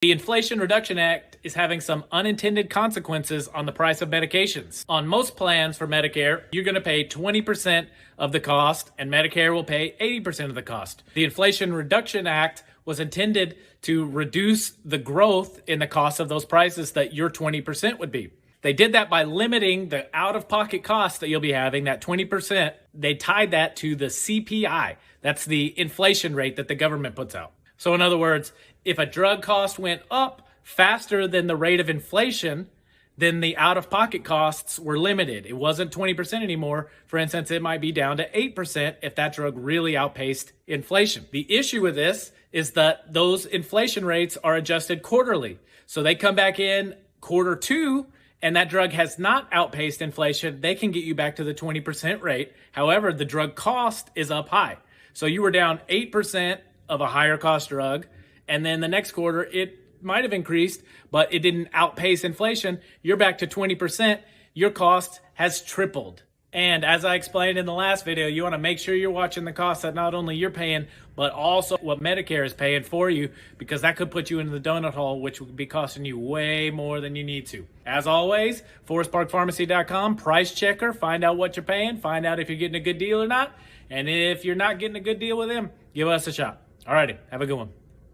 The Inflation Reduction Act is having some unintended consequences on the price of medications. On most plans for Medicare, you're going to pay 20% of the cost, and Medicare will pay 80% of the cost. The Inflation Reduction Act was intended to reduce the growth in the cost of those prices that your 20% would be. They did that by limiting the out-of-pocket costs that you'll be having, that 20%. They tied that to the CPI. That's the inflation rate that the government puts out. So in other words, if a drug cost went up faster than the rate of inflation, then the out-of-pocket costs were limited. It wasn't 20% anymore. For instance, it might be down to 8% if that drug really outpaced inflation. The issue with this is that those inflation rates are adjusted quarterly. So they come back in quarter two, and that drug has not outpaced inflation, they can get you back to the 20% rate. However, the drug cost is up high. So you were down 8% of a higher cost drug, and then the next quarter it might have increased, but it didn't outpace inflation. You're back to 20%. Your cost has tripled. And as I explained in the last video, you want to make sure you're watching the costs that not only you're paying, but also what Medicare is paying for you, because that could put you into the donut hole, which would be costing you way more than you need to. As always, forestparkpharmacy.com, price checker, find out what you're paying, find out if you're getting a good deal or not. And if you're not getting a good deal with them, give us a shot. Alrighty, have a good one.